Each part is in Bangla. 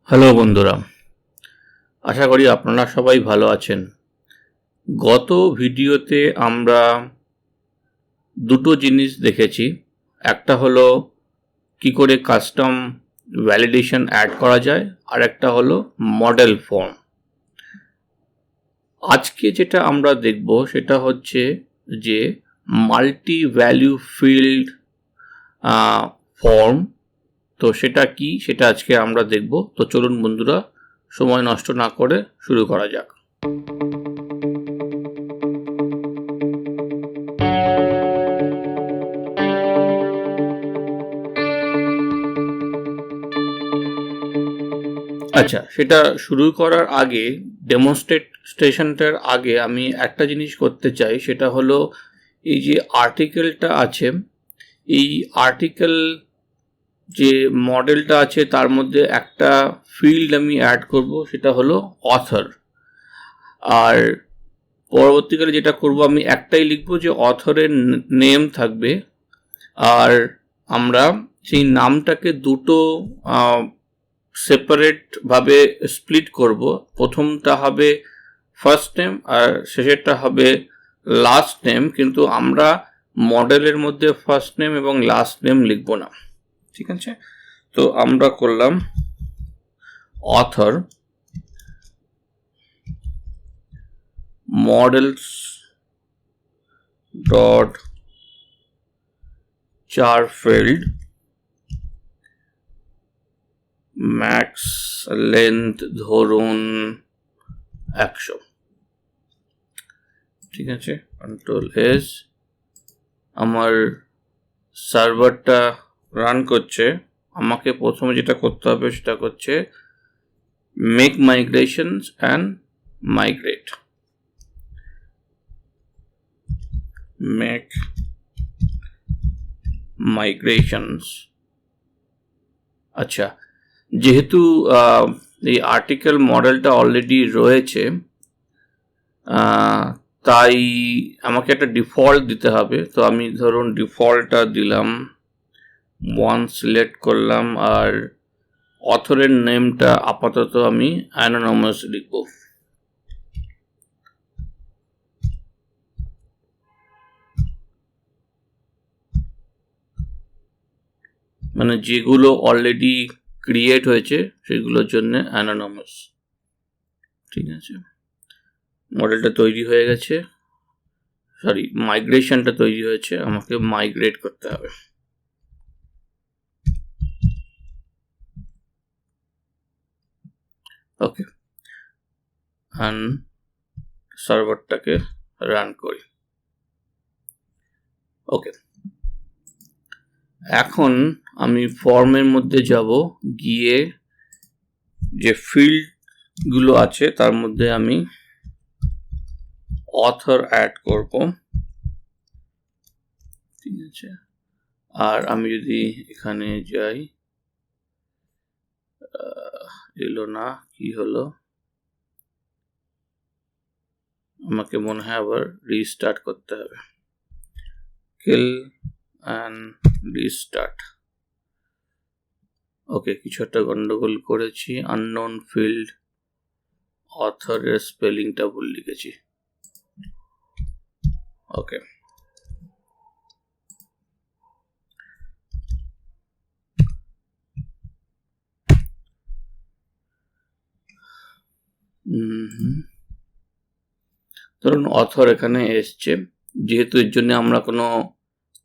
হ্যালো বন্ধুরা, আশা করি আপনারা সবাই ভালো আছেন। গত ভিডিওতে আমরা দুটো জিনিস দেখেছি। একটা হলো কি করে কাস্টম ভ্যালিডেশন অ্যাড করা যায়, আর একটা হলো মডেল ফর্ম। আজকে যেটা আমরা দেখব সেটা হচ্ছে যে মাল্টি ভ্যালু ফিল্ড ফর্ম। তো সেটা কি, সেটা আজকে আমরা দেখব। তো চলুন বন্ধুরা, সময় নষ্ট না করে শুরু করা যাক। আচ্ছা, সেটা শুরু করার আগে, ডেমনস্ট্রেশনটার আগে আমি একটা জিনিস করতে চাই। সেটা হলো এই যে আর্টিকেলটা আছে, এই আর্টিকেল যে মডেলটা আছে তার মধ্যে একটা ফিল্ড আমি অ্যাড করব, সেটা হলো অথর। আর পরবর্তীকালে যেটা করব, আমি একটাই লিখবো যে অথরের নেম থাকবে। আর আমরা সেই নামটাকে দুটো সেপারেট ভাবে স্প্লিট করব। প্রথমটা হবে ফার্স্ট নেম আর শেষেরটা হবে লাস্ট নেম, কিন্তু আমরা মডেলের মধ্যে ফার্স্ট নেম এবং লাস্ট নেম লিখব না, ঠিক আছে? তো আমরা করলাম অথর মডেলস ডট চার ফিল্ড ম্যাক্স লেন্থ ধরুন 100, ঠিক আছে? Control S. আমার সার্ভারটা রান করছে। আমাকে প্রথমে যেটা করতে হবে সেটা হচ্ছে মেক মাইগ্রেশনস অ্যান্ড মাইগ্রেট। মেক মাইগ্রেশনস। আচ্ছা, যেহেতু এই আর্টিকেল মডেলটা অলরেডি রয়েছে, তাই আমাকে একটা ডিফল্ট দিতে হবে। তো আমি ধরুন ডিফল্টটা দিলাম, 1 সিলেক্ট করলাম, আর অথরের নেমটা আপাতত আমি অ্যানোনিমাস লিখব। মানে যেগুলো অলরেডি ক্রিয়েট হয়েছে সেগুলোর জন্য অ্যানোনিমাস, ঠিক আছে? মডেলটা তৈরি হয়ে গেছে, সরি মাইগ্রেশনটা তৈরি হয়েছে, আমাকে মাইগ্রেট করতে হবে। ওকে, অ্যান্ড সার্ভারটাকে রান করি। ওকে, এখন আমি ফর্মের মধ্যে যাব, গিয়ে যে ফিল্ডগুলো আছে তার মধ্যে আমি অথর অ্যাড করব, ঠিক আছে? আর আমি যদি এখানে যাই, এলো না, কি হলো? আমাকে মনে হয় আবার রিস্টার্ট করতে হবে। কিল অ্যান্ড রিস্টার্ট। ওকে, কিছু একটা গন্ডগোল করেছি। আননোন ফিল্ড অথরের স্পেলিংটা ভুল লিখেছি। ওকে, ধরুন অথর এখানে এসছে। যেহেতু এর জন্য আমরা কোনো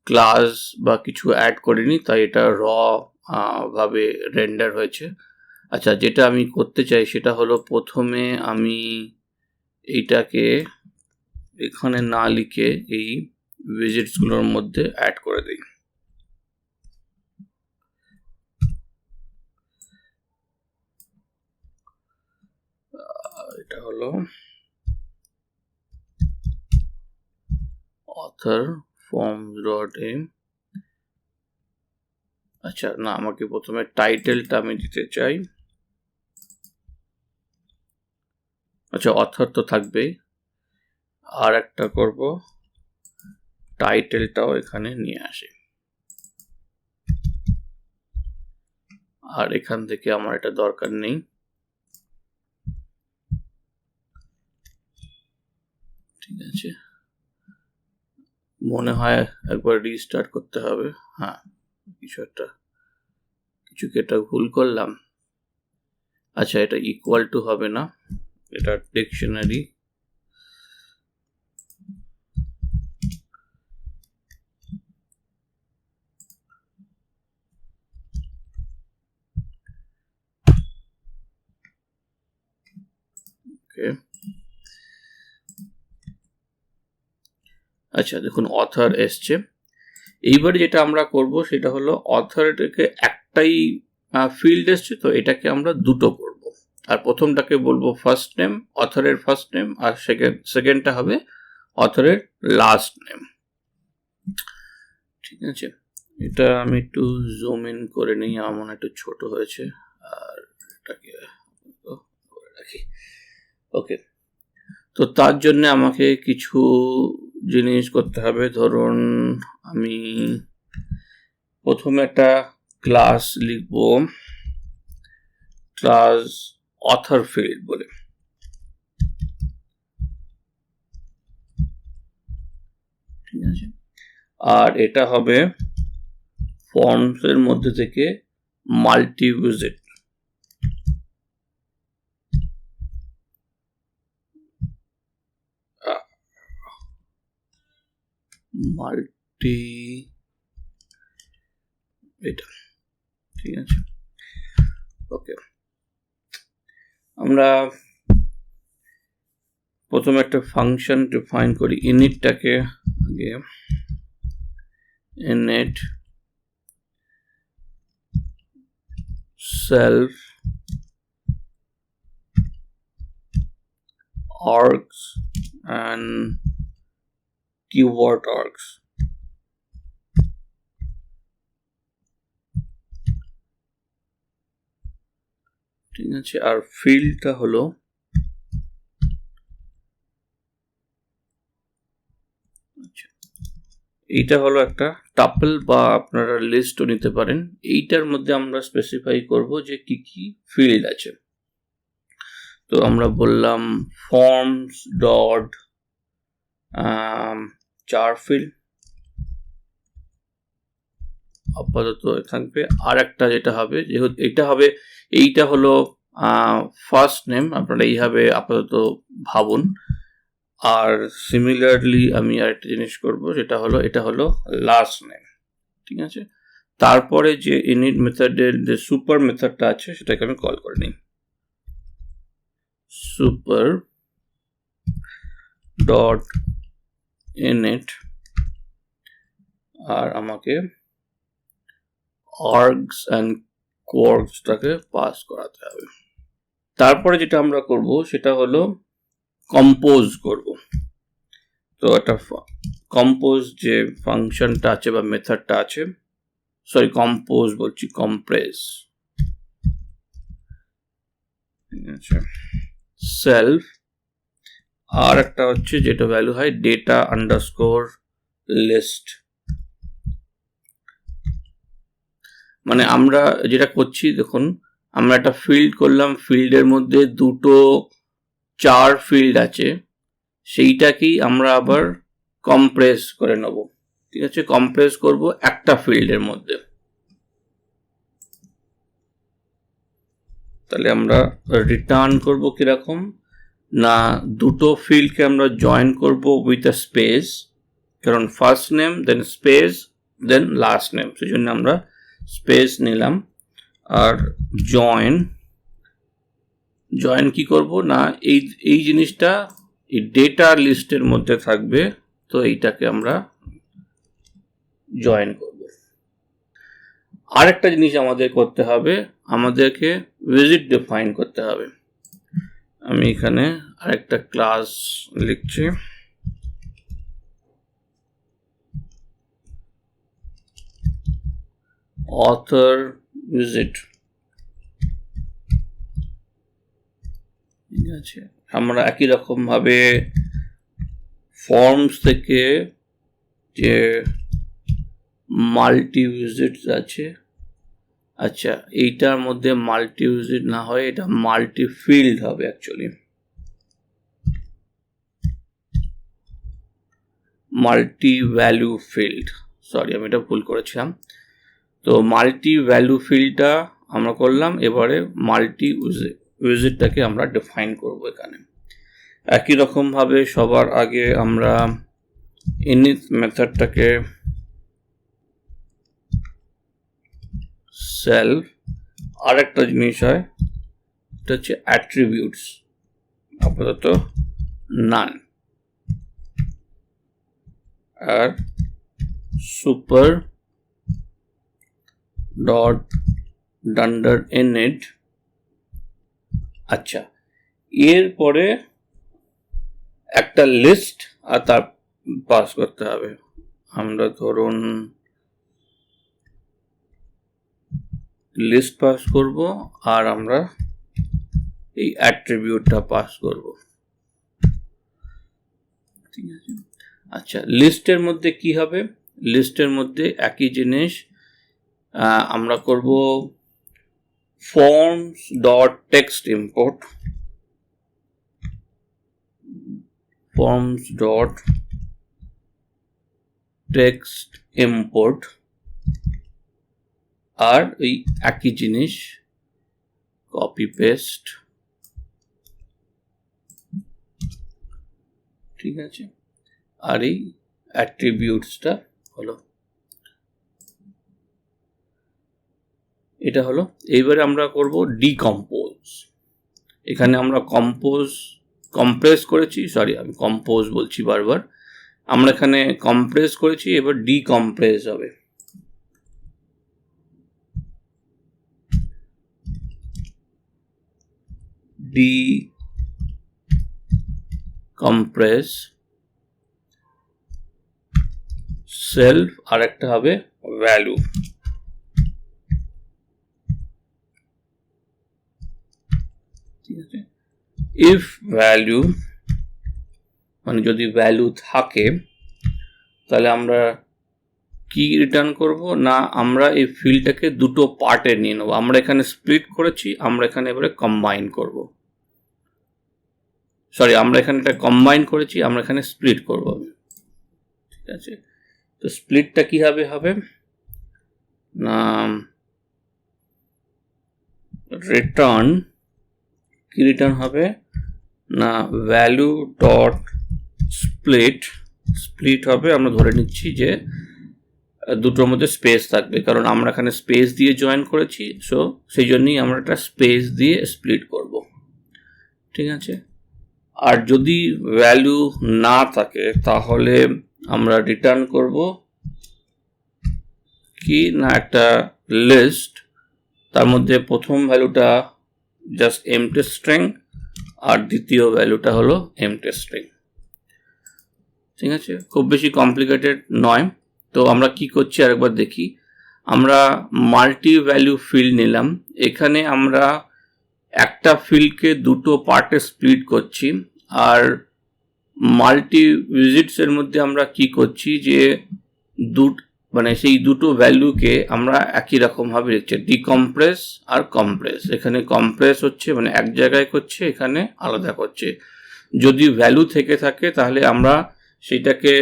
ক্লাস বা কিছু অ্যাড করিনি, তাই এটা র ভাবে রেন্ডার হয়েছে। আচ্ছা, যেটা আমি করতে চাই সেটা হলো প্রথমে আমি এইটাকে এখানে না লিখে এই উইজেটসগুলোর মধ্যে অ্যাড করে দিই। এটা হলো author form.m। আচ্ছা, না, আমাকে প্রথমে টাইটেলটা আমি দিতে চাই। আচ্ছা, অথর তো থাকবেই, আর একটা করব, টাইটেলটাও এখানে নিয়ে আসি। আর এখান থেকে আমার এটা দরকার নেই। ঠিক আছে, মনে হয় একবার রিস্টার্ট করতে হবে। হ্যাঁ, কিছু একটা ভুল করলাম। আচ্ছা, এটা ইকুয়াল টু হবে না, এটা ডিকশনারি। ওকে, আচ্ছা দেখুন অথর এসছে। এইবার যেটা আমরা করব সেটা হলো অথরটাকে একটাই ফিল্ড এসছে, তো এটাকে আমরা দুটো করব। আর প্রথমটাকে বলবো ফার্স্ট নেম, অথরের ফার্স্ট নেম, আর সেকেন্ডটা হবে অথরের লাস্ট নেম। ঠিক আছে, এটা আমি একটু জুম ইন করে নিই, আমার মনে একটু ছোট হয়েছে, আর এটাকে করে রাখি। ওকে, তো তার জন্য আমাকে কিছু জিনিস করতে হবে। ধরুন আমি প্রথমে একটা ক্লাস লিখব, ক্লাস অথর ফিল্ড বলে। ঠিক আছে, আর এটা হবে ফর্মস এর মধ্যে থেকে মাল্টি ভিজিট। মাল্টি এটা, ঠিক আছে। ওকে, আমরা প্রথমে একটা ফাংশন ডিফাইন করি, ইনিটটাকে আগে init self args and keyword args। ঠিক আছে, আর ফিল্ডটা হলো এইটা হলো একটা টাপল বা আপনারা লিস্টও নিতে পারেন। এইটার মধ্যে আমরা স্পেসিফাই করব যে কি কি ফিল্ড আছে। তো আমরা বললাম ফর্মস ডট চার ফিল্ড আপাতত থাকবে। আর একটা যেটা হবে, যেহেতু এটা হবে, এইটা হলো ফার্স্ট নেম, আপনারা এইভাবে আপাতত ভাবুন। আর সিমিলারলি আমি আরেকটা জিনিস করব, যেটা হলো এটা হলো লাস্ট নেম। ঠিক আছে, তারপরে যে ইনিট মেথডের যে সুপার মেথডটা আছে সেটাকে আমি কল করে নিই, সুপার ডট ইনিট, আর আমাকে args and quarksটাকে পাস করাতে হবে। তারপরে যেটা আমরা করব সেটা হলো কম্পোজ করব। তো একটা কম্পোজ যে ফাংশনটা আছে বা মেথডটা আছে, সরি কম্পোজ বলছি, কম্প্রেস। ঠিক আছে, সেলফ, আর একটা হচ্ছে যেটা ভ্যালু হয় ডেটা আন্ডারস্কোর লিস্ট। মানে আমরা যেটা করছি, দেখুন আমরা একটা ফিল্ড করলাম, ফিল্ডের মধ্যে দুটো চার ফিল্ড আছে, সেইটাকেই আমরা আবার কম্প্রেস করে নেব। ঠিক আছে, কম্প্রেস করব একটা ফিল্ডের মধ্যে। তাহলে আমরা রিটার্ন করব কিরকম না, দুটো ফিল্ডকে আমরা জয়েন করব উইথ আ স্পেস, কারণ ফার্স্ট নেম দেন স্পেস দেন লাস্ট নেম, সেই জন্য আমরা স্পেস নিলাম। আর জয়েন কি করব না, এই জিনিসটা এই ডেটা লিস্টের মধ্যে থাকবে, তো এইটাকে আমরা জয়েন করব। আরেকটা জিনিস আমাদের করতে হবে, আমাদেরকে ভিজিট ডিফাইন করতে হবে। আমি এখানে আরেকটা ক্লাস লিখছি, author visit। ঠিক আছে, আমরা একই রকম ভাবে ফর্মস থেকে যে মাল্টি ভিজিট আছে, আচ্ছা এইটার মধ্যে মাল্টি ভিজিট না হয়, এটা মাল্টি ফিল্ড হবে actually. Multi value field, sorry আমি এটা ভুল করেছিলাম। তো মাল্টি ভ্যালু ফিল্ডটা আমরা করলাম, এবারে মাল্টি উইজিটটাকে আমরা ডিফাইন করব এখানে। একই রকমভাবে সবার আগে আমরা ইনিট মেথডটাকে সেলফ, আর একটা জিনিস হয় এটা হচ্ছে অ্যাট্রিবিউটস, আপাতত নান, আর সুপার ডট ডান্ডার ইনিট। আচ্ছা, এরপরে একটা লিস্ট আর তার পাস করতে হবে। আমরা ধরুন লিস্ট পাস করব, আর আমরা এই অ্যাট্রিবিউটটা পাস করব। ঠিক আছে। আচ্ছা, লিস্টের মধ্যে কি হবে? লিস্টের মধ্যে একই জিনিস আমরা করব forms dot text import, forms dot text import, আর এই একই জিনিস কপি পেস্ট। ঠিক আছে, আর এই অ্যাট্রিবিউটসটা হলো, এটা হলো। এইবারে আমরা করব ডিকম্পোজ। এখানে আমরা কম্প্রেস করেছি, সরি আমি কম্পোজ বলছি বারবার, আমরা এখানে কম্প্রেস করেছি, এবার ডিকম্প্রেস হবে। ডিকম্প্রেস সেলফ, আর একটা হবে ভ্যালু। ইফ ভ্যালু মানে যদি ভ্যালু থাকে তাহলে আমরা কি রিটার্ন করব না, আমরা এই ফিল্ডটাকে দুটো পার্টে নিয়ে নেব। আমরা এখানে স্প্লিট করেছি, আমরা এখানে এবারে কম্বাইন করব। সরি, আমরা এখানে এটা কম্বাইন করেছি, আমরা এখানে স্প্লিট করব। ঠিক আছে, তো স্প্লিটটা কিভাবে হবে না, রিটার্ন কি রিটার্ন হবে না, ভ্যালু ডট স্প্লিট হবে। আমরা ধরে নিচ্ছি যে দুটোর মধ্যে স্পেস থাকবে, কারণ আমরা এখানে স্পেস দিয়ে জয়েন করেছি, সো সেই জন্যই আমরা একটা স্পেস দিয়ে স্প্লিট করব। ঠিক আছে, আর যদি ভ্যালু না থাকে তাহলে আমরা রিটার্ন করব কি না, একটা লিস্ট, তার মধ্যে প্রথম ভ্যালুটা জাস্ট এমটি স্ট্রিং, আর দ্বিতীয় ভ্যালুটা হলো এমটি স্ট্রিং। ঠিক আছে, খুব বেশি কমপ্লিকেটেড নয়। তো আমরা কি করছি আরেকবার দেখি। আমরা মাল্টি ভ্যালু ফিল্ড নিলাম, এখানে আমরা একটা ফিল্ডকে দুটো পার্টে স্প্লিট করছি, আর মাল্টি ভিজিটস এর মধ্যে আমরা কি করছি যে মানে সেই দুটো ভ্যালুকে আমরা একই রকম ভাবে লিখছি, ডিকম্প্রেস আর কম্প্রেস। এখানে কম্প্রেস হচ্ছে মানে এক জায়গায় করছে, এখানে আলাদা করছে। যদি ভ্যালু থেকে থাকে তাহলে আমরা সেটাকে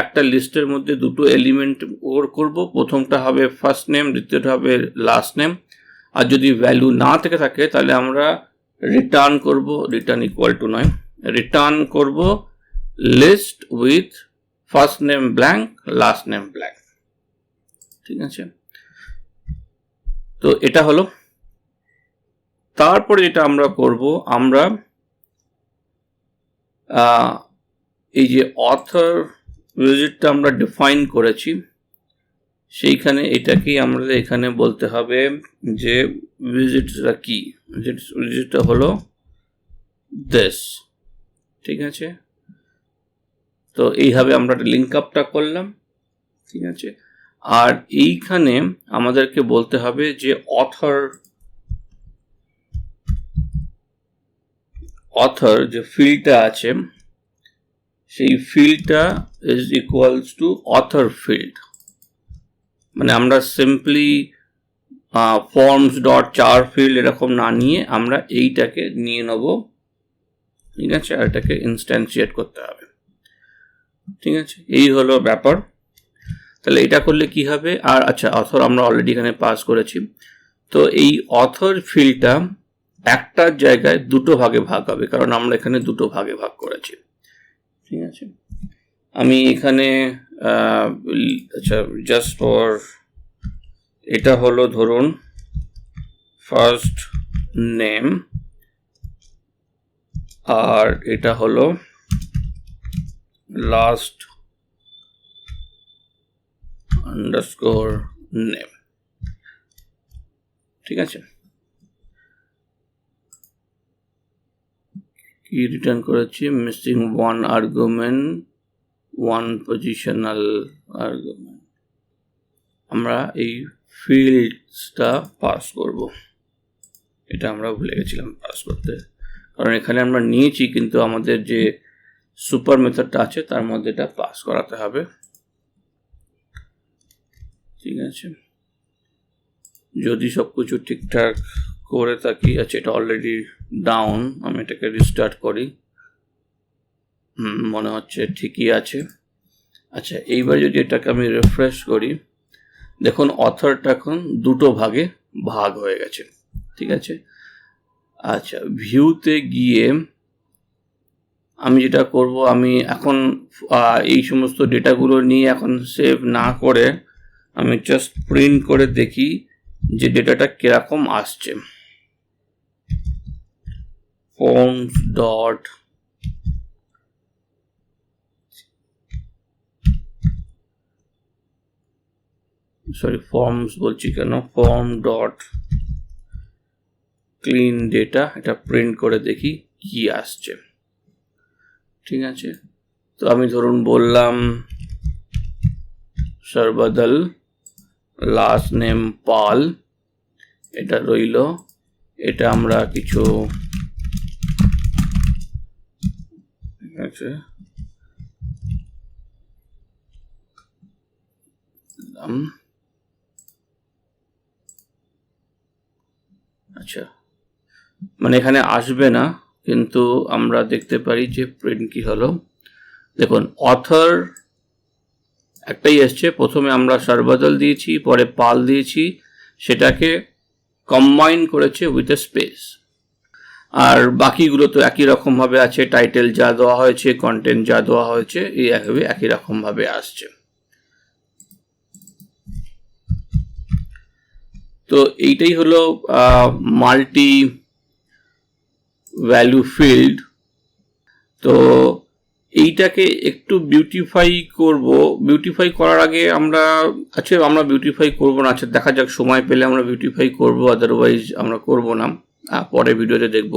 একটা লিস্টের মধ্যে দুটো এলিমেন্ট করব, প্রথমটা হবে ফার্স্ট নেম, দ্বিতীয়টা হবে লাস্ট নেম। আর যদি ভ্যালু না থেকে থাকে তাহলে আমরা রিটার্ন করব, রিটার্ন ইকুয়াল টু নয়, রিটার্ন করব list with first name blank, last name blank. ঠিক আছে, তো এটা হলো। তারপরে যেটা আমরা করব, আমরা এই যে অথর ভিজিটটা আমরা ডিফাইন করেছি, সেইখানে এটাকেই আমরা এখানে বলতে হবে যে ভিজিটটা কি, ভিজিটটা হলো দিস। ঠিক আছে, তো এইভাবে আমরা লিঙ্ক আপটা করলাম। ঠিক আছে, আর এইখানে আমাদেরকে বলতে হবে যে অথর যে ফিল্ডটা আছে সেই ফিল্ডটা is equals to author field. মানে আমরা সিম্পলি ফর্মস ডট চার ফিল্ড এরকম না নিয়ে আমরা এইটাকে নিয়ে নেব। ঠিক আছে, আর এটাকে ইনস্ট্যান্সিয়েট করতে হবে। ঠিক আছে, এই হলো ব্যাপার। তাহলে এটা করলে কি হবে, আর আচ্ছা অথর আমরা অলরেডি এখানে পাস করেছি, তো এই অথর ফিল্ডটা একটার জায়গায় দুটো ভাগে ভাগ হবে, কারণ আমরা এখানে দুটো ভাগে ভাগ করেছি। ঠিক আছে, আমি এখানে আচ্ছা জাস্ট ফর এটা হলো ধরুন ফার্স্ট নেম, আর এটা হলো লাস্ট আন্ডারস্কোর নেম। ঠিক আছে, কি রিটার্ন করেছি, missing one argument, one positional argument. আমরা এই ফিল্ডসটা পাস করব, এটা আমরা ভুলে গেছিলাম পাস করতে, কারণ এখানে আমরা নিয়েছি কিন্তু আমাদের যে সুপার মেথডটা আছে তার মধ্যে এটা পাস করাতে হবে। ঠিক আছে, যদি সব কিছু ঠিকঠাক করে থাকি, আচ্ছা এটা অলরেডি ডাউন, আমি এটাকে রিস্টার্ট করি, মনে হচ্ছে ঠিকই আছে। আচ্ছা এইবার যদি এটাকে আমি রিফ্রেশ করি, দেখুন অথরটা এখন দুটো ভাগে ভাগ হয়ে গেছে। ঠিক আছে, আচ্ছা ভিউতে গিয়ে আমি যেটা করব, আমি এখন এই সমস্ত ডেটাগুলো নিয়ে এখন সেভ না করে আমি জাস্ট প্রিন্ট করে দেখি যে ডেটাটা কিরকম আসছে। ফর্মস ডট ফর্মস বলছি কেন, ফর্ম ডট ক্লিন ডেটা, এটা প্রিন্ট করে দেখি কি আসছে। ঠিক আছে, তো আমি ধরুন বললাম সর্বদল, লাস্ট নেম পাল, এটা রইল, এটা আমরা কিছু ঠিক আছে আচ্ছা মানে এখানে আসবে না, কিন্তু আমরা দেখতে পারি যে প্রিন্ট কি হলো। দেখুন অথর একটাই এসছে, প্রথমে আমরা সর্বদল দিয়েছি, পরে পাল দিয়েছি, সেটাকে কম্বাইন করেছে উইথ এ স্পেস, আর বাকিগুলো তো একই রকম ভাবে আছে, টাইটেল যা দেওয়া হয়েছে, কন্টেন্ট যা দেওয়া হয়েছে, এই একই রকম ভাবে আসছে। তো এইটাই হলো মাল্টি ভ্যালু ফিল্ড। তো এইটাকে একটু বিউটিফাই করব, বিউটিফাই করার আগে আমরা বিউটিফাই করবো না, আচ্ছা দেখা যাক সময় পেলে আমরা বিউটিফাই করব, আদারওয়াইজ আমরা করব না, পরে ভিডিওতে দেখব।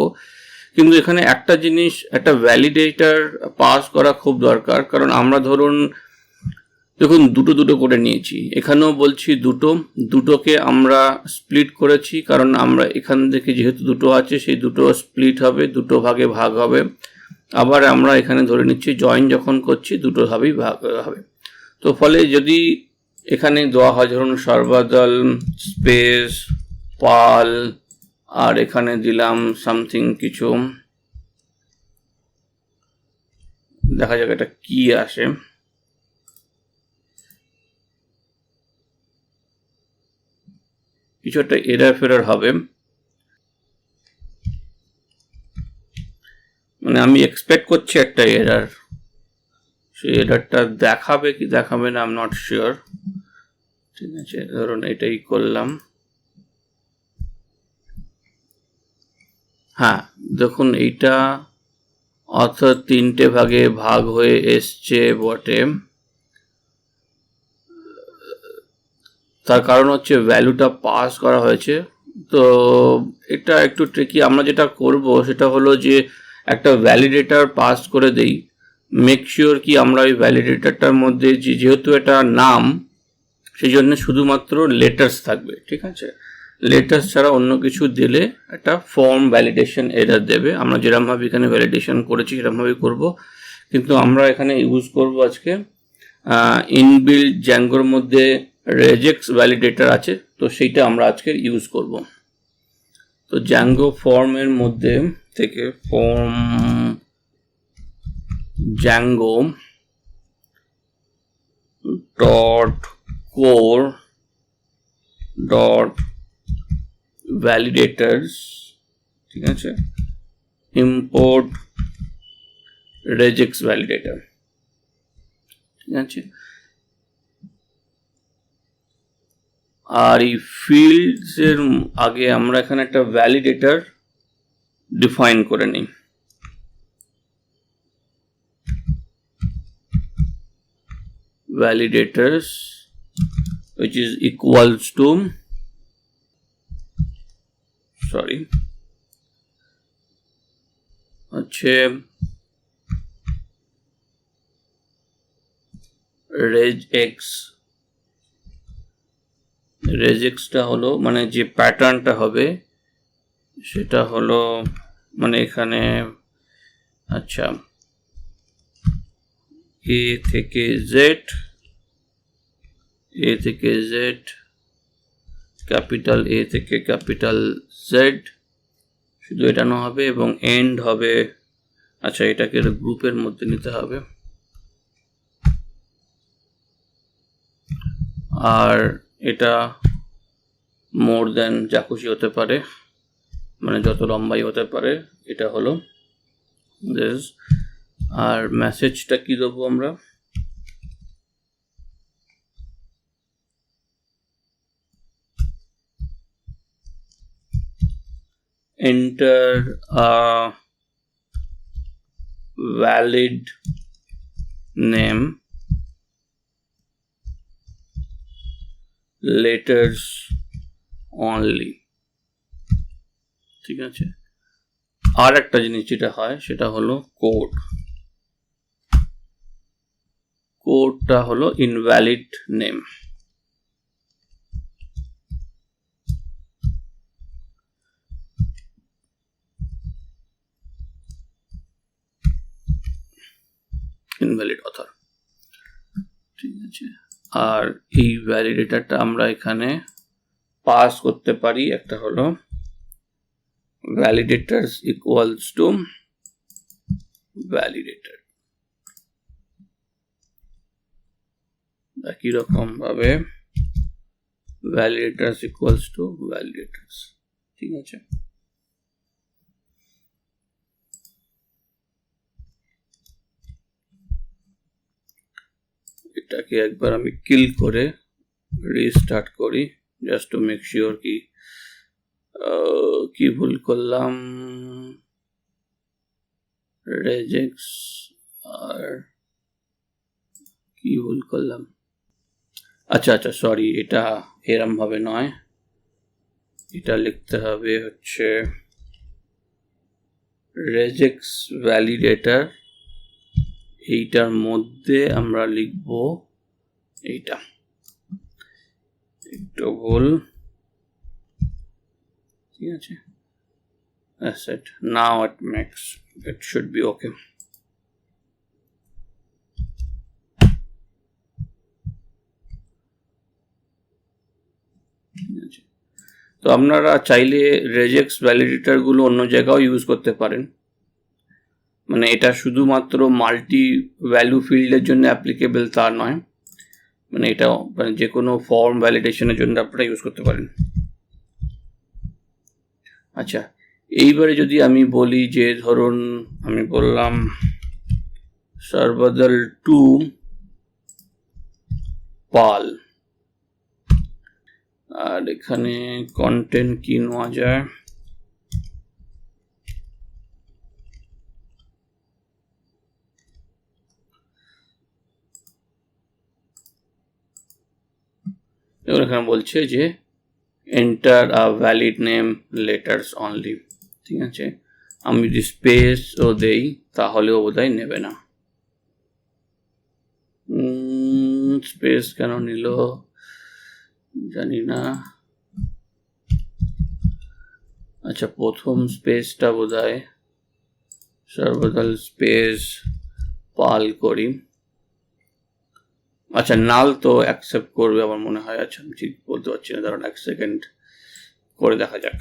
কিন্তু এখানে একটা জিনিস, একটা ভ্যালিডেটর পাস করা খুব দরকার, কারণ আমরা ধরুন দেখুন দুটো করে নিয়েছি, এখানেও বলছি দুটোকে আমরা স্প্লিট করেছি, কারণ আমরা এখান থেকে যেহেতু দুটো আছে সেই দুটো স্প্লিট হবে, দুটো ভাগে ভাগ হবে। আবার আমরা এখানে ধরে নিচ্ছি জয়েন যখন করছি দুটো ভাবেই ভাগ হবে। তো ফলে যদি এখানে দেওয়া হয় ধরুন সর্বদল স্পেস পাল, আর এখানে দিলাম সামথিং কিছু, দেখা যাক এটা কি আসে। কিছু একটা এরর ফেরর হবে, মানে আমি এক্সপেক্ট করছি একটা এরর, সেই এররটা দেখাবে কি দেখাবে না আই এম নট শিওর। ঠিক আছে, ধরুন এটাই করলাম, হ্যাঁ দেখুন এইটা অর্থাৎ তিনটে ভাগে ভাগ হয়ে এসছে বটে, তার কারণ হচ্ছে ভ্যালুটা পাস করা হয়েছে। তো এটা একটু ট্রিকি, আমরা যেটা করব সেটা হলো যে একটা ভ্যালিডেটর পাস করে দেই, মেক শিওর কি আমরা ওই ভ্যালিডেটরটার মধ্যে যেহেতু এটা নাম, সেই জন্য শুধুমাত্র লেটার্স থাকবে। ঠিক আছে, লেটার্স ছাড়া অন্য কিছু দিলে একটা ফর্ম ভ্যালিডেশন এরর দেবে। আমরা যেরকমভাবে এখানে ভ্যালিডেশন করেছি সেরকমভাবেই করব, কিন্তু আমরা এখানে ইউজ করব আজকে ইনবিল্ড জ্যাঙ্গোর মধ্যে রেজেক্স ভ্যালিডেটর আছে, তো সেইটা আমরা আজকে ইউজ করব। তো জ্যাঙ্গো ফর্মের মধ্যে থেকে form Zango dot core dot validators, ঠিক আছে, import regex validator, ঠিক আছে। আর এই fields এর আগে আমরা এখানে একটা validator define করে নিই। validators which is equals to হচ্ছে regexটা হলো মানে যে প্যাটার্নটা হবে সেটা হলো মানে এখানে আচ্ছা a থেকে z, ক্যাপিটাল A থেকে ক্যাপিটাল Z, শুধু এটানো হবে এবং এন্ড হবে, আচ্ছা এটাকে গ্রুপের মধ্যে নিতে হবে, আর এটা মোর দেন যা খুশি হতে পারে, মানে যত লম্বাই হতে পারে, এটা হলো দিস। আর মেসেজটা কি দেবো আমরা, enter a valid name, letters only, ঠিক আছে। আর একটা জিনিস যেটা হয় সেটা হলো কোডটা হলো invalid name, invalid author, ঠিক আছে। আর এই ভ্যালিডেটরটা আমরা এখানে পাস করতে পারি, একটা হলো validators equals to validator, একই রকম ভাবে validators equals to validators, ঠিক আছে। এটাকে একবার আমি কিল করে রিস্টার্ট করি জাস্ট টু মেক শিওর কি ভুল করলাম, রেজেক্স আর কি ভুল করলাম, আচ্ছা সরি, এটা এরম ভাবে নয়, এটা লিখতে হবে হচ্ছে রেজেক্স ভ্যালিডেটর, এইটার মধ্যে আমরা লিখব এইটা, একটু ভুল, ঠিক আছে। That's it. Now it should be okay. তো আপনারা চাইলে রেজেক্স ভ্যালিডেটর গুলো অন্য জায়গাও ইউজ করতে পারেন, মানে এটা শুধুমাত্র মাল্টি ভ্যালু ফিল্ডের জন্য অ্যাপ্লিকেবল তা নয়, মানে এটা মানে যে কোনো ফর্ম ভ্যালিডেশনের জন্য আপনারা ইউজ করতে পারেন। আচ্ছা, এইবারে যদি আমি বলি যে ধরুন আমি বললাম সর্বদল টু পাল, আর এখানে কন্টেন্ট কি নেওয়া যায়, এবার এখানে বলছে যে এন্টার আ ভ্যালিড নেম লেটার্স অনলি, ঠিক আছে। আমি যদি স্পেস ও দেই তাহলেও বোধহয় নেবে না, স্পেস কেন নিল জানি না। আচ্ছা, প্রথম স্পেসটা বোধহয় সর্বদল স্পেস পাল করি, আচ্ছা নাল তো অ্যাকসেপ্ট করবে আমার মনে হয়, আচ্ছা আমি ঠিক বলতে পারছি না, দাঁড়ান এক সেকেন্ড করে দেখা যাক।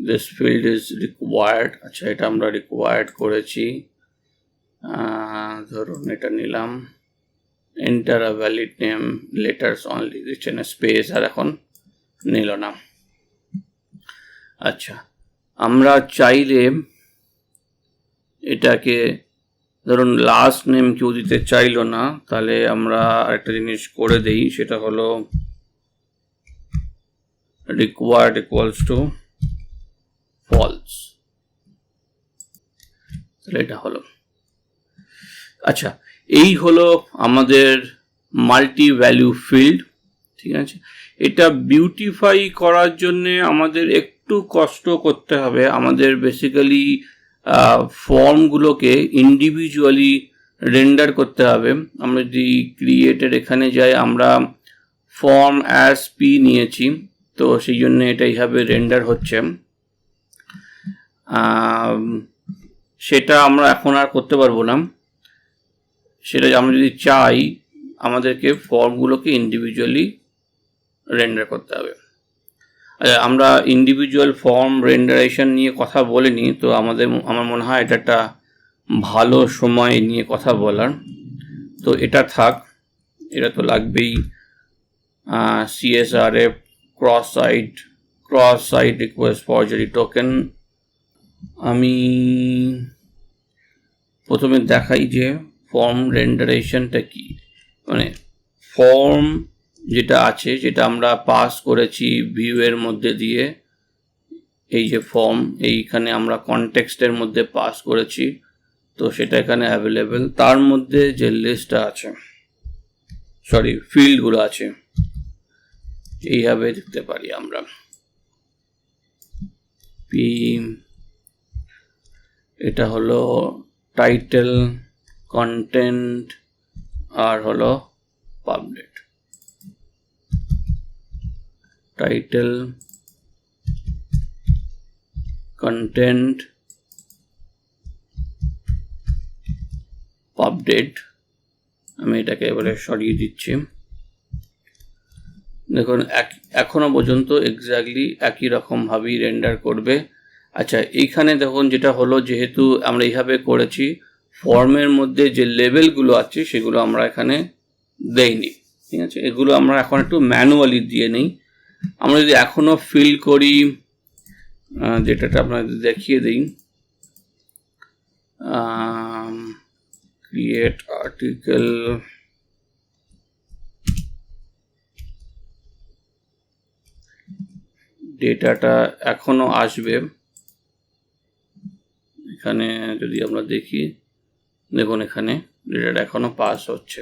This field is required. আচ্ছা, এটা আমরা রিকোয়ার্ড করেছি, ধরুন এটা নিলাম, এন্টার আ ভ্যালিড নেম, লেটার্স অনলি, দিচ্ছেন স্পেস, আর এখন নিল না। আচ্ছা, আমরা চাইলে এটাকে ধরুন লাস্ট নেম কেউ দিতে চাইলো না, তাহলে আমরা আরেকটা জিনিস করে দেই, সেটা হলো required equals to false, তাহলে এটা হলো। আচ্ছা, এই হলো আমাদের মাল্টি ভ্যালু ফিল্ড, ঠিক আছে। এটা বিউটিফাই করার জন্যে আমাদের একটু কষ্ট করতে হবে। আমাদের বেসিক্যালি ফর্মগুলোকে ইন্ডিভিজুয়ালি রেন্ডার করতে হবে। আমরা যদি ক্রিয়েটের এখানে যাই, আমরা ফর্ম অ্যাজ পি নিয়েছি, তো সেই জন্য এটা এইভাবে রেন্ডার হচ্ছে। সেটা আমরা এখন আর করতে পারবো না। সেটা আমরা যদি চাই, আমাদেরকে ফর্মগুলোকে ইন্ডিভিজুয়ালি রেন্ডার করতে হবে। আমরা ইন্ডিভিজুয়াল ফর্ম রেন্ডারেশন নিয়ে কথা বলিনি, তো আমার মনে হয় এটা একটা ভালো সময় নিয়ে কথা বলার। তো এটা থাক, এটা তো লাগবেই। CSRF cross site request forgery token. আমি প্রথমে দেখাই যে ফর্ম রেন্ডারেশনটা কি। মানে ফর্ম যেটা আছে, যেটা আমরা পাস করেছি ভিউ এর মধ্যে দিয়ে, এই যে ফর্ম, এইখানে আমরা কনটেক্সটের মধ্যে পাস করেছি, তো সেটা এখানে অ্যাভেলেবেল। তার মধ্যে যে লিস্টটা আছে, সরি ফিল্ডগুলো আছে, এইভাবে দেখতে পারি আমরা। পি, এটা হলো টাইটেল, কন্টেন্ট, আর হলো পাবলিক। Title, content, পাবডেট। আমি এটাকে এবারে সরিয়ে দিচ্ছি। দেখুন এখনো পর্যন্ত এক্স্যাক্টলি একই রকম ভাবেই রেন্ডার করবে। আচ্ছা, এইখানে দেখুন যেটা হলো, যেহেতু আমরা এইভাবে করেছি, ফর্মের মধ্যে যে লেভেলগুলো আছে সেগুলো আমরা এখানে দেইনি, ঠিক আছে। এগুলো আমরা এখন একটু ম্যানুয়ালি দিয়ে নিই। আমরা যদি এখনো ফিল করি, যেটা আপনাদের দেখিয়ে দিই, ক্রিয়েট আর্টিকেল, ডেটাটা এখনো আসবে। এখানে যদি আমরা দেখি, দেখুন এখানে ডেটাটা এখনো পাস হচ্ছে।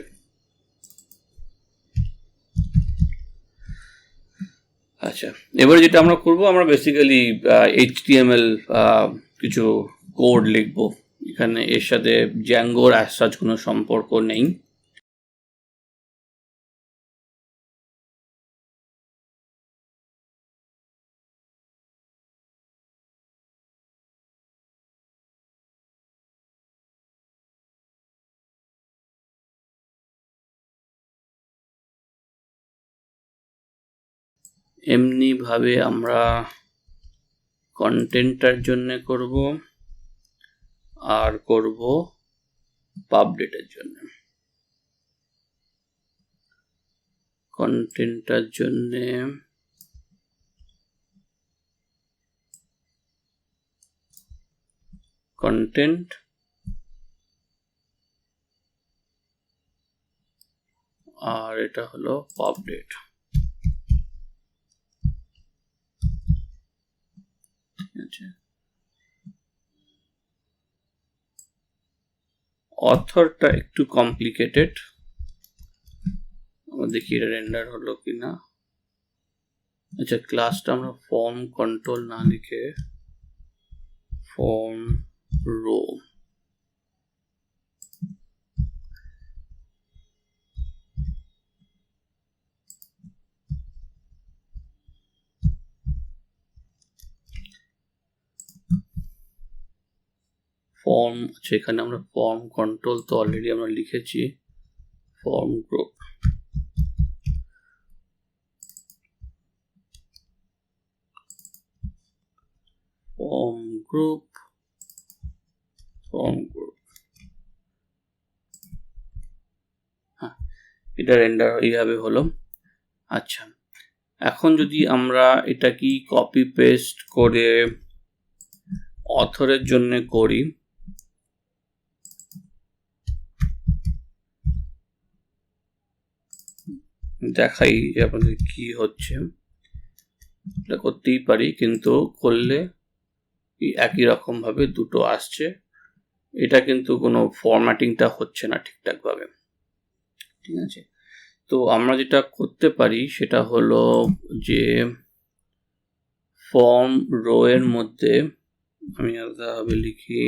আচ্ছা, এবারে যেটা আমরা করব, আমরা বেসিক্যালি HTML কিছু কোড লিখব। এখানে এর সাথে জ্যাঙ্গোর অ্যাজ সাচ কোনো সম্পর্ক নেই। এমনিভাবে আমরা কন্টেন্টটার জন্য করব, আর করব পাবডেটের জন্য। কন্টেন্টটার জন্যে কন্টেন্ট, আর এটা হলো পাবডেট, ঠিক আছে। অথরটা একটু কমপ্লিকেটেড, দেখি এটা রেন্ডার হলো কিনা। আচ্ছা, ক্লাসটা আমরা ফর্ম কন্ট্রোল না লিখে ফর্ম রো, ফর্ম, আচ্ছা এখানে আমরা ফর্ম কন্ট্রোল তো অলরেডি আমরা লিখেছি, ফর্ম গ্রুপ। ফর্ম গ্রুপ হ্যাঁ, এটা রেন্ডার এইভাবে হলো। আচ্ছা, এখন যদি আমরা এটা কি কপি পেস্ট করে অথরের জন্য করি, দেখাই যে আপনাদের কি হচ্ছে। এটা করতেই পারি, কিন্তু করলে একই রকম ভাবে দুটো আসছে। এটা কিন্তু কোনো ফরম্যাটিংটা হচ্ছে না ঠিকঠাক ভাবে, ঠিক আছে। তো আমরা যেটা করতে পারি সেটা হলো যে ফর্ম রো এর মধ্যে আমি আলাদাভাবে লিখি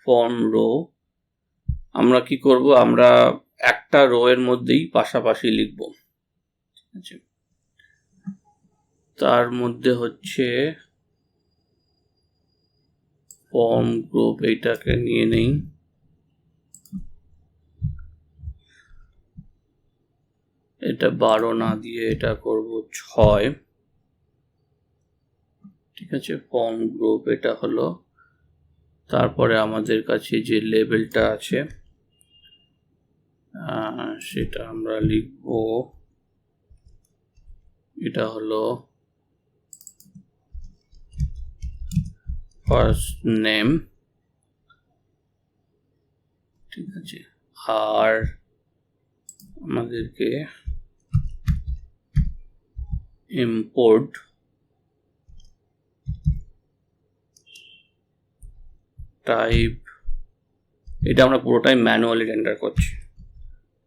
ফর্ম রো। আমরা কি করব, আমরা একটা রো এর মধ্যেই পাশাপাশি লিখব, ঠিক আছে। তার মধ্যে হচ্ছে ফর্ম গ্রুপ, এইটাকে নিয়ে নেই, এটা 12 না দিয়ে এটা করব 6, ঠিক আছে। ফর্ম গ্রুপ এটা হলো। তারপরে আমাদের কাছে যে লেবেলটা আছে সেটা আমরা লিখব, এটা হলো ফার্স্ট নেম, ঠিক আছে। আর আমাদেরকে ইম্পোর্ট টাইপ, এটা আমরা পুরোটাই ম্যানুয়ালি রেন্ডার করছি,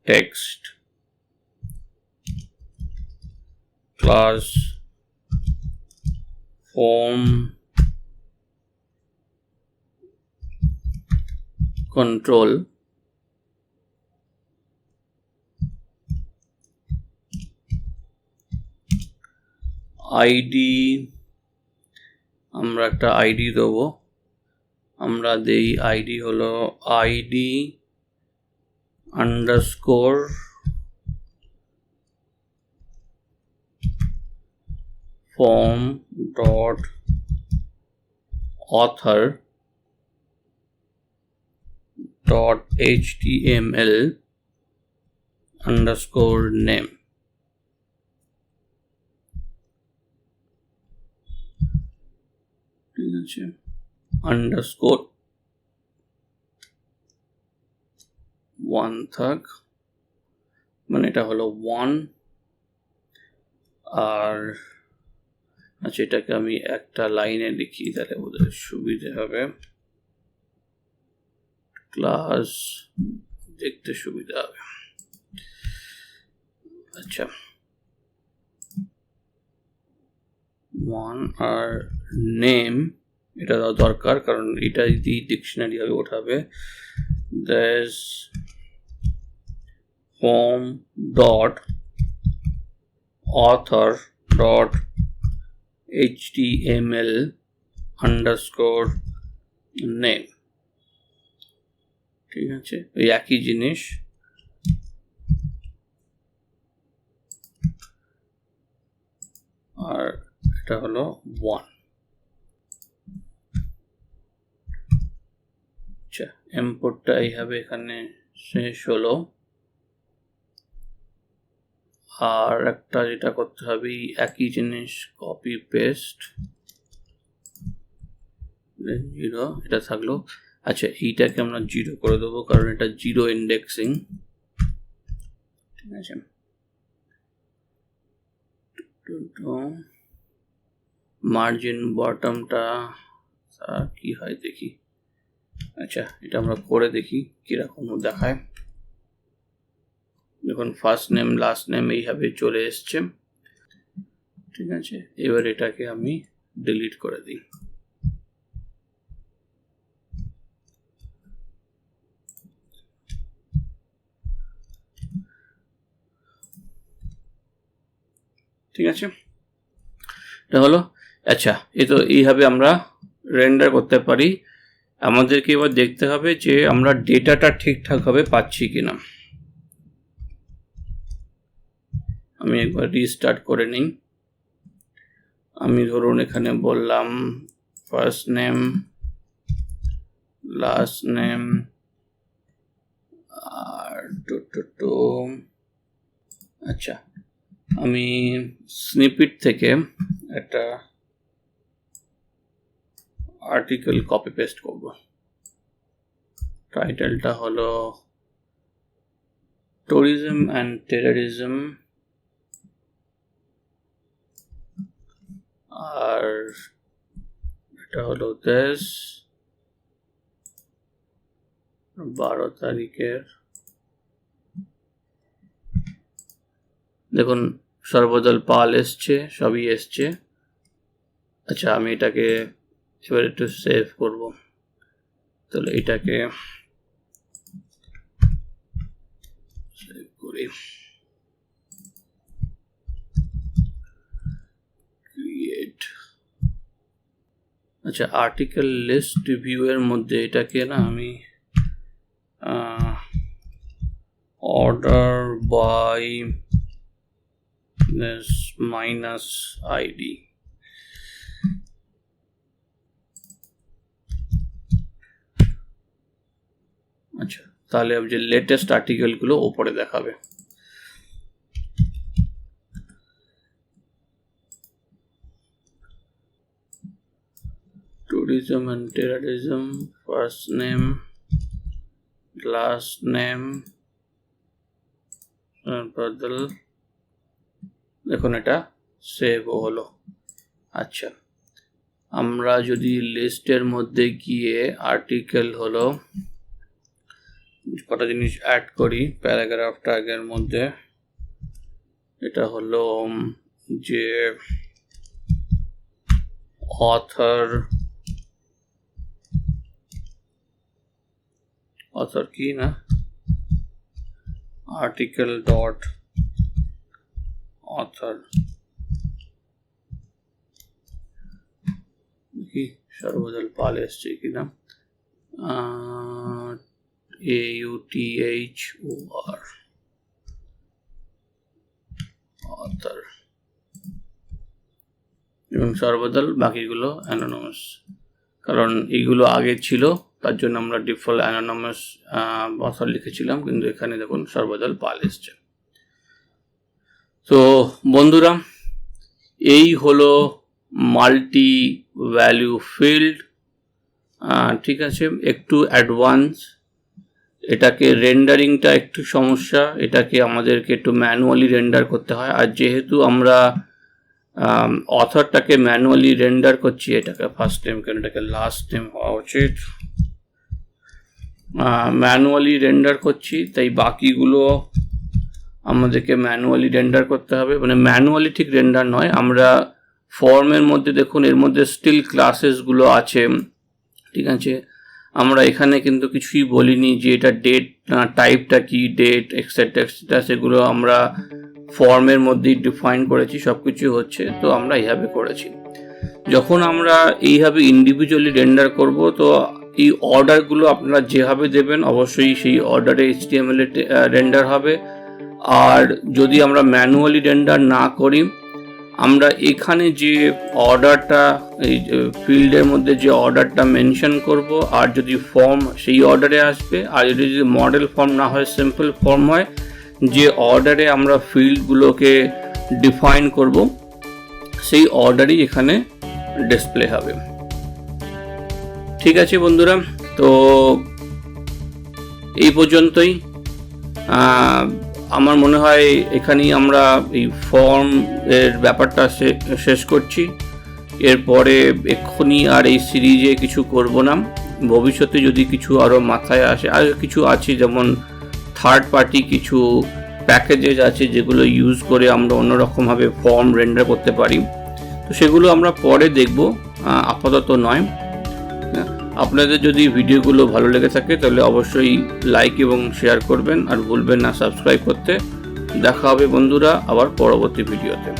text class form control ID, আমরা একটা আইডি দেবো, আমরা দেই আইডি হলো ID underscore form dot author dot html underscore name, ঠিক আছে। আন্ডারস্কোর 1 থাক, মানে এটা হলো 1। আর আচ্ছা, এটাকে আমি একটা লাইনে লিখি, তাহলে বোধহয় সুবিধে হবে, ক্লাস দেখতে সুবিধা হবে। আচ্ছা, 1 আর নেম এটা দেওয়া দরকার, কারণ এটা যদি ডিকশনারি হবে ওঠাবে। This form dot author dot html underscore name, ঠিক আছে। এই একই জিনিস। আর এটা হলো 1। আচ্ছা, ইম্পোর্টটা এইভাবে এখানে শেষ হলো। আর একটা যেটা করতে হবে, একই জিনিস কপি পেস্ট 0, এটা থাকলো। আচ্ছা, এইটাকে আমরা 0 করে দেবো, কারণ এটা 0 ইন্ডেক্সিং, ঠিক আছে। মার্জিন বটমটা কি হয় দেখি। আচ্ছা, এটা আমরা করে দেখি কিরকম দেখায়। দেখুন, ফার্স্ট নেম লাস্ট নেম এইভাবে চলে এসছে, ঠিক আছে। এবার এটাকে আমি ডিলিট করে দিই। ঠিক আছে, এটা হলো। আচ্ছা, এ তো এইভাবে আমরা রেন্ডার করতে পারি। আমাদেরকে এবার দেখতে হবে যে আমরা ডেটাটা ঠিকঠাকভাবে পাচ্ছি কিনা। আমি একবার রিস্টার্ট করে নিই। আমি ধরুন এখানে বললাম ফার্স্ট নেম, লাস্ট নেম, আর আচ্ছা, আমি স্নিপেট থেকে একটা আর্টিকেল কপি পেস্ট করব। টাইটেলটা হলো ট্যুরিজম অ্যান্ড টেররিজম, আর এটা হলো দেশ 12 তারিখের। দেখুন সর্বদল পাল এসছে, সবই এসছে। আচ্ছা, আমি এটাকে এবার একটু সেভ করব। তাহলে এটাকে সেভ করি, ক্রিয়েট। আচ্ছা, আর্টিকেল লিস্ট ভিউ এর মধ্যে এটাকে না আমি অর্ডার বাই মাইনাস আইডি, আচ্ছা, তাহলে যে লেটেস্ট আর্টিকেলগুলো ওপরে দেখাবে। Tourism and terrorism, first name, last name, বদল। দেখুন এটা সেভ হলো। আচ্ছা, আমরা যদি লিস্টের মধ্যে গিয়ে আর্টিকেল হলো কটা জিনিস অ্যাড করি প্যারাগ্রাফ ট্যাগের মধ্যে, এটা হলো যে অথর কি না, আর্টিকেল ডট অথর কি সর্বদল পাল এসছে কিনা, AUTHOR অথর, এবং সর্বদল বাকিগুলো অ্যানোনিমাস। কারণ এইগুলো আগে ছিল, তার জন্য আমরা ডিফল্ট অ্যানোনিমাস অথর লিখেছিলাম, কিন্তু এখানে দেখুন সর্বদল পাল এসছে। তো বন্ধুরা, এই হলো মাল্টি ভ্যালু ফিল্ড। ঠিক আছে, একটু অ্যাডভান্স। এটাকে রেন্ডারিংটা একটু সমস্যা, এটাকে আমাদেরকে একটু ম্যানুয়ালি রেন্ডার করতে হয়। আর যেহেতু আমরা অথরটাকে ম্যানুয়ালি রেন্ডার করছি, এটাকে ফার্স্ট নেম কেন, এটাকে লাস্ট নেম হওয়া উচিত, ম্যানুয়ালি রেন্ডার করছি, তাই বাকিগুলো আমাদেরকে ম্যানুয়ালি রেন্ডার করতে হবে। মানে ম্যানুয়ালি ঠিক রেন্ডার নয়, আমরা ফর্মের মধ্যে দেখুন এর মধ্যে স্টিল ক্লাসেসগুলো আছে। ঠিক আছে, আমরা এখানে কিন্তু কিছুই বলিনি যে এটা ডেট টাইপটা কি, ডেট এক্সেট্রা এক্সেট্রা, সেগুলো আমরা ফর্মের মধ্যেই ডিফাইন করেছি, সব কিছু হচ্ছে। তো আমরা এইভাবে করেছি। যখন আমরা এইভাবে ইন্ডিভিজুয়ালি রেন্ডার করব, তো এই অর্ডারগুলো আপনারা যেভাবে দেবেন অবশ্যই সেই অর্ডারে HTML রেন্ডার হবে। আর যদি আমরা ম্যানুয়ালি রেন্ডার না করি, আমরা এখানে যে অর্ডারটা এই ফিল্ডের মধ্যে যে অর্ডারটা মেনশন করব, আর যদি ফর্ম সেই অর্ডারে আসবে, আর যদি মডেল ফর্ম না হয় সিম্পল ফর্ম হয়, যে অর্ডারে আমরা ফিল্ডগুলোকে ডিফাইন করব সেই অর্ডারই এখানে ডিসপ্লে হবে। ঠিক আছে বন্ধুরা, তো এই পর্যন্তই। আমার মনে হয় এখানেই আমরা এই ফর্ম এর ব্যাপারটা শেষ করছি। এরপরে এক্ষুনি আর এই সিরিজে কিছু করব না। ভবিষ্যতে যদি কিছু আরও মাথায় আসে, আর কিছু আছে যেমন থার্ড পার্টি কিছু প্যাকেজেস আছে যেগুলো ইউজ করে আমরা অন্যরকমভাবে ফর্ম রেন্ডার করতে পারি, তো সেগুলো আমরা পরে দেখব, আপাতত নয়। আপনাদের যদি ভিডিওগুলো ভালো লেগে থাকে তাহলে অবশ্যই লাইক এবং শেয়ার করবেন, আর ভুলবেন না সাবস্ক্রাইব করতে। দেখা হবে বন্ধুরা আবার পরবর্তী ভিডিওতে।